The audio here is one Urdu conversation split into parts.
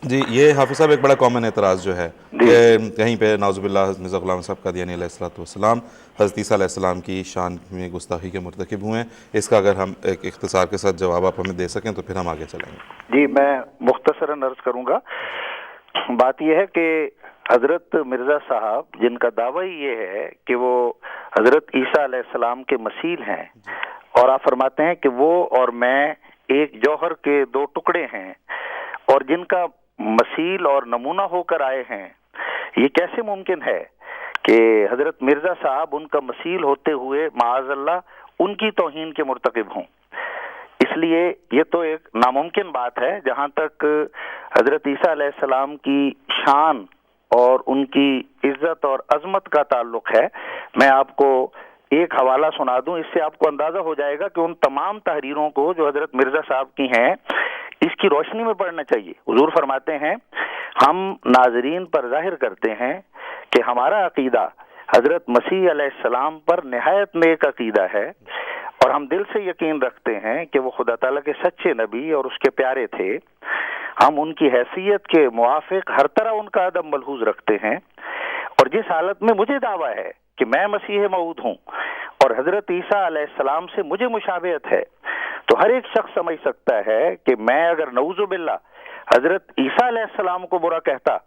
جی یہ حافظ صاحب ایک بڑا کامن اعتراض جو ہے کہ کہیں پہ نعوذ باللہ مرزا غلام صاحب قادیانی علیہ الصلوۃ والسلام حضرت عیسیٰ علیہ السلام کی شان میں گستاخی کے مرتکب ہوئے ہیں۔ اس کا اگر ہم ایک اختصار کے ساتھ جواب آپ ہمیں دے سکیں تو پھر ہم آگے چلیں گے۔ جی میں مختصراً عرض کروں گا۔ بات یہ ہے کہ حضرت مرزا صاحب جن کا دعویٰ یہ ہے کہ وہ حضرت عیسیٰ علیہ السلام کے مثیل ہیں، اور آپ فرماتے ہیں کہ وہ اور میں ایک جوہر کے دو ٹکڑے ہیں، اور جن کا مثیل اور نمونہ ہو کر آئے ہیں، یہ کیسے ممکن ہے کہ حضرت مرزا صاحب ان کا مثیل ہوتے ہوئے معاذ اللہ ان کی توہین کے مرتکب ہوں؟ اس لیے یہ تو ایک ناممکن بات ہے۔ جہاں تک حضرت عیسیٰ علیہ السلام کی شان اور ان کی عزت اور عظمت کا تعلق ہے، میں آپ کو ایک حوالہ سنا دوں، اس سے آپ کو اندازہ ہو جائے گا کہ ان تمام تحریروں کو جو حضرت مرزا صاحب کی ہیں اس کی روشنی میں پڑھنا چاہیے۔ حضور فرماتے ہیں ہم ناظرین پر ظاہر کرتے ہیں کہ ہمارا عقیدہ حضرت مسیح علیہ السلام پر نہایت نیک عقیدہ ہے، اور ہم دل سے یقین رکھتے ہیں کہ وہ خدا تعالیٰ کے سچے نبی اور اس کے پیارے تھے۔ ہم ان کی حیثیت کے موافق ہر طرح ان کا ادب ملحوظ رکھتے ہیں، اور جس حالت میں مجھے دعویٰ ہے کہ میں مسیح موعود ہوں اور حضرت عیسیٰ علیہ السلام سے مجھے مشابہت ہے، تو ہر ایک شخص سمجھ سکتا ہے کہ میں اگر نعوذ باللہ حضرت عیسیٰ علیہ السلام کو برا کہتا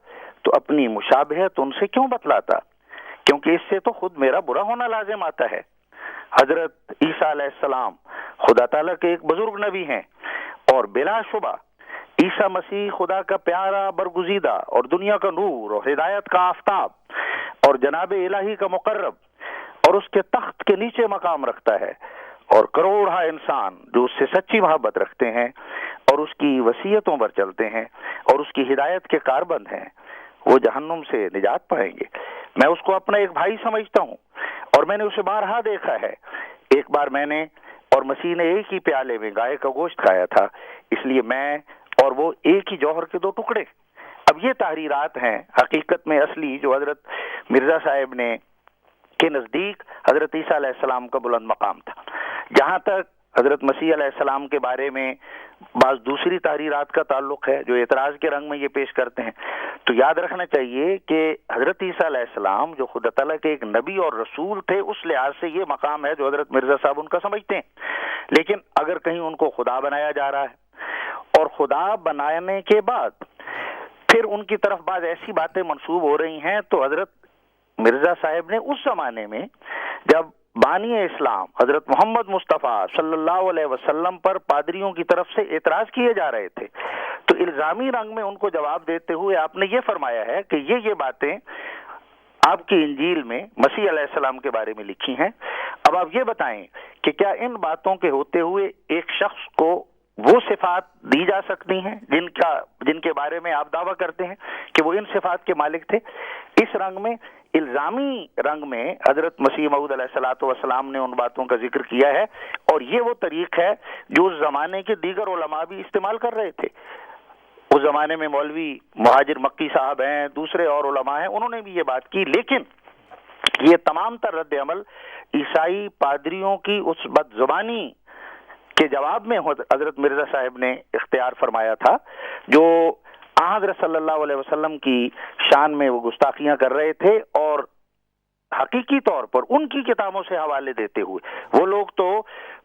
تو اپنی مشابہت ان سے کیوں بتلاتا، کیونکہ اس سے تو خود میرا برا ہونا لازم آتا ہے۔ حضرت عیسیٰ علیہ السلام خدا تعالیٰ کے ایک بزرگ نبی ہیں، اور بلا شبہ عیسیٰ مسیح خدا کا پیارا برگزیدہ اور دنیا کا نور اور ہدایت کا آفتاب اور جناب الہی کا مقرب، اور اس کے تخت کے نیچے مقام رکھتا ہے، اور کروڑا انسان جو اس سے سچی محبت رکھتے ہیں اور اس کی وصیتوں پر چلتے ہیں اور اس کی ہدایت کے کاربند ہیں، وہ جہنم سے نجات پائیں گے۔ میں اس کو اپنا ایک بھائی سمجھتا ہوں، اور میں نے اسے بارہا دیکھا ہے۔ ایک بار میں نے اور مسیح نے ایک ہی پیالے میں گائے کا گوشت کھایا تھا، اس لیے میں اور وہ ایک ہی جوہر کے دو ٹکڑے۔ اب یہ تحریرات ہیں حقیقت میں اصلی جو حضرت مرزا صاحب نے کے نزدیک حضرت عیسیٰ علیہ السلام کا بلند مقام تھا۔ جہاں تک حضرت مسیح علیہ السلام کے بارے میں بعض دوسری تحریرات کا تعلق ہے جو اعتراض کے رنگ میں یہ پیش کرتے ہیں، تو یاد رکھنا چاہیے کہ حضرت عیسیٰ علیہ السلام جو خدا تعالیٰ کے ایک نبی اور رسول تھے، اس لحاظ سے یہ مقام ہے جو حضرت مرزا صاحب ان کا سمجھتے ہیں۔ لیکن اگر کہیں ان کو خدا بنایا جا رہا ہے، اور خدا بنانے کے بعد پھر ان کی طرف بعض ایسی باتیں منسوب ہو رہی ہیں، تو حضرت مرزا صاحب نے اس زمانے میں جب بانی اسلام حضرت محمد مصطفیٰ صلی اللہ علیہ وسلم پر پادریوں کی طرف سے اعتراض کیے جا رہے تھے، تو الزامی رنگ میں ان کو جواب دیتے ہوئے آپ نے یہ فرمایا ہے کہ یہ باتیں آپ کی انجیل میں مسیح علیہ السلام کے بارے میں لکھی ہیں۔ اب آپ یہ بتائیں کہ کیا ان باتوں کے ہوتے ہوئے ایک شخص کو وہ صفات دی جا سکتی ہیں جن کے بارے میں آپ دعویٰ کرتے ہیں کہ وہ ان صفات کے مالک تھے؟ اس رنگ میں، الزامی رنگ میں حضرت مسیح موعود علیہ الصلوۃ والسلام نے ان باتوں کا ذکر کیا ہے، اور یہ وہ طریق ہے جو اس زمانے کے دیگر علماء بھی استعمال کر رہے تھے۔ اس زمانے میں مولوی مہاجر مکی صاحب ہیں، دوسرے اور علماء ہیں، انہوں نے بھی یہ بات کی، لیکن یہ تمام تر رد عمل عیسائی پادریوں کی اس بد زبانی کے جواب میں حضرت مرزا صاحب نے اختیار فرمایا تھا، جو حضرت صلی اللہ علیہ وسلم کی شان میں وہ گستاخیاں کر رہے تھے، اور حقیقی طور پر ان کی کتابوں سے حوالے دیتے ہوئے وہ لوگ تو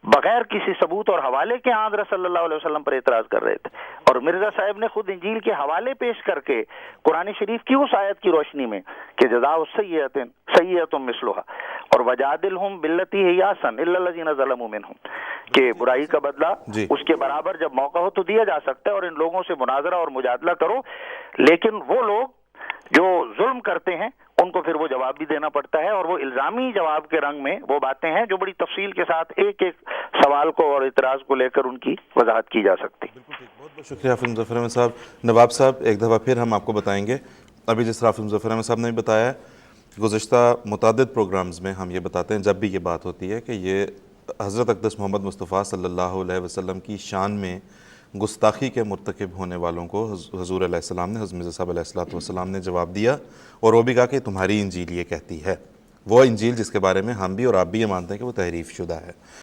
بغیر کسی ثبوت اور حوالے کے حضرت صلی اللہ علیہ وسلم پر اعتراض کر رہے تھے، اور مرزا صاحب نے خود انجیل کے حوالے پیش کر کے قرآن شریف کی اس آیت کی روشنی میں کہ جزاء السیئۃ سیئۃ مثلھا اور وجادلھم باللتی ہی احسن الا الذین ظلموا منھم، کہ برائی کا بدلہ اس کے برابر جب موقع ہو تو دیا جا سکتا ہے، اور ان لوگوں سے مناظرہ اور مجادلہ کرو، لیکن وہ لوگ جو ظلم کرتے ہیں ان کو پھر وہ جواب بھی دینا پڑتا ہے، اور وہ الزامی جواب کے رنگ میں وہ باتیں ہیں جو بڑی تفصیل کے ساتھ ایک ایک سوال کو اور اعتراض کو لے کر ان کی وضاحت کی جا سکتی۔ بالکل ٹھیک، بہت بہت شکریہ حافظ مظفر احمد صاحب۔ نواب صاحب ایک دفعہ پھر ہم آپ کو بتائیں گے، ابھی جس طرح حافظ مظفر احمد صاحب نے بھی بتایا ہے، گزشتہ متعدد پروگرامز میں ہم یہ بتاتے ہیں جب بھی یہ بات ہوتی ہے کہ یہ حضرت اقدس محمد مصطفیٰ صلی اللہ علیہ وسلم کی شان میں گستاخی کے مرتکب ہونے والوں کو حضور علیہ السلام نے، حضرت مرزا صاحب علیہ الصلوۃ والسلام نے جواب دیا، اور وہ بھی کہا کہ تمہاری انجیل یہ کہتی ہے، وہ انجیل جس کے بارے میں ہم بھی اور آپ بھی یہ مانتے ہیں کہ وہ تحریف شدہ ہے۔